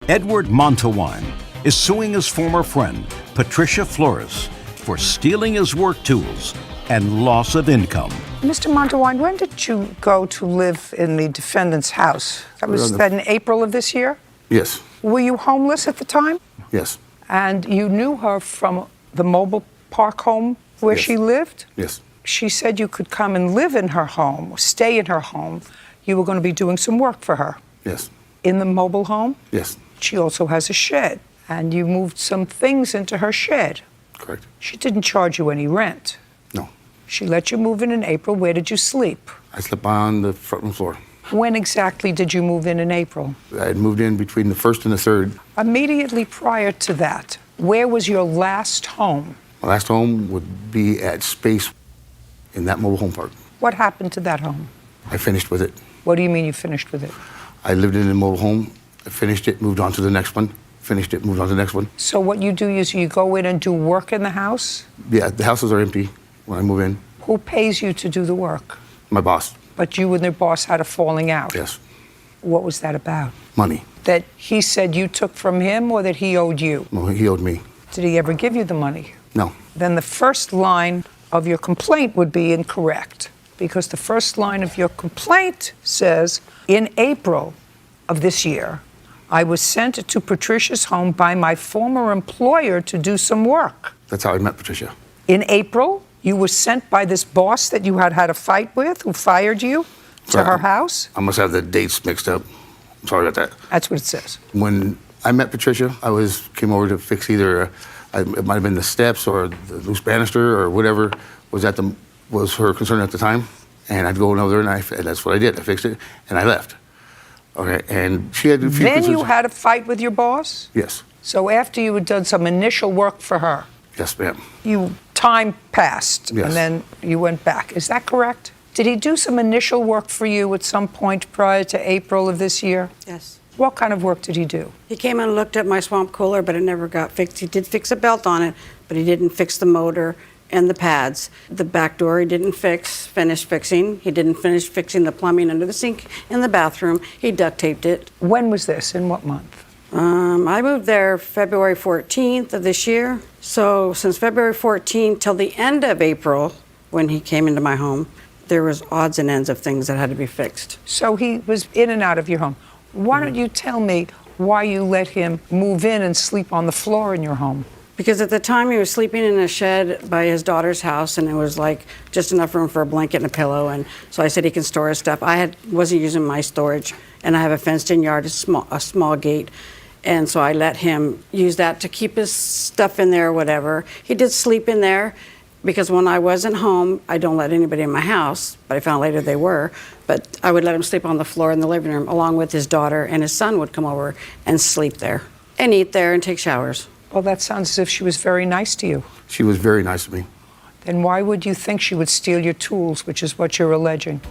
Edward Montawine is suing his former friend, Patricia Flores, for stealing his work tools and loss of income. Mr. Montawine, when did you go to live in the defendant's house? Was that in April of this year? Yes. Were you homeless at the time? Yes. And you knew her from the mobile park home where Yes. she lived? Yes. She said you could come and live in her home, stay in her home. You were going to be doing some work for her. Yes. In the mobile home? Yes. She also has a shed, and you moved some things into her shed. Correct. She didn't charge you any rent. No. She let you move in April. Where did you sleep? I slept on the front room floor. When exactly did you move in April? I had moved in between the 1st and the 3rd. Immediately prior to that, where was your last home? My last home would be at Space in that mobile home park. What happened to that home? I finished with it. What do you mean you finished with it? I lived in a mobile home. I finished it, moved on to the next one. Finished it, moved on to the next one. So what you do is you go in and do work in the house? Yeah, the houses are empty when I move in. Who pays you to do the work? My boss. But you and your boss had a falling out? Yes. What was that about? Money. That he said you took from him or that he owed you? No, he owed me. Did he ever give you the money? No. Then the first line of your complaint would be incorrect, because the first line of your complaint says, in April of this year, I was sent to Patricia's home by my former employer to do some work. That's how I met Patricia. In April, you were sent by this boss that you had had a fight with, who fired you, to her house? I must have the dates mixed up. I'm sorry about that. That's what it says. When I met Patricia, came over to fix either, it might have been the steps or the loose banister or whatever was her concern at the time. And I'd go over there and that's what I did. I fixed it and I left. Okay, and she had a few Then concerns. you had a fight with your boss? Yes. So after you had done some initial work for her, Yes, ma'am. time passed, Yes. and then you went back. Is that correct? Did he do some initial work for you at some point prior to April of this year? Yes. What kind of work did he do? He came and looked at my swamp cooler, but it never got fixed. He did fix a belt on it, but he didn't fix the motor and the pads. The back door he didn't finish fixing. He didn't finish fixing the plumbing under the sink in the bathroom. He duct taped it. When was this? In what month? I moved there February 14th of this year. So since February 14th till the end of April, when he came into my home, there was odds and ends of things that had to be fixed. So he was in and out of your home. Why don't you tell me why you let him move in and sleep on the floor in your home? Because at the time he was sleeping in a shed by his daughter's house, and it was like just enough room for a blanket and a pillow. And so I said he can store his stuff. Wasn't using my storage, and I have a fenced-in yard, a small gate. And so I let him use that to keep his stuff in there or whatever. He did sleep in there because when I wasn't home, I don't let anybody in my house, but I found later they were. But I would let him sleep on the floor in the living room along with his daughter, and his son would come over and sleep there and eat there and take showers. Well, that sounds as if she was very nice to you. She was very nice to me. Then why would you think she would steal your tools, which is what you're alleging?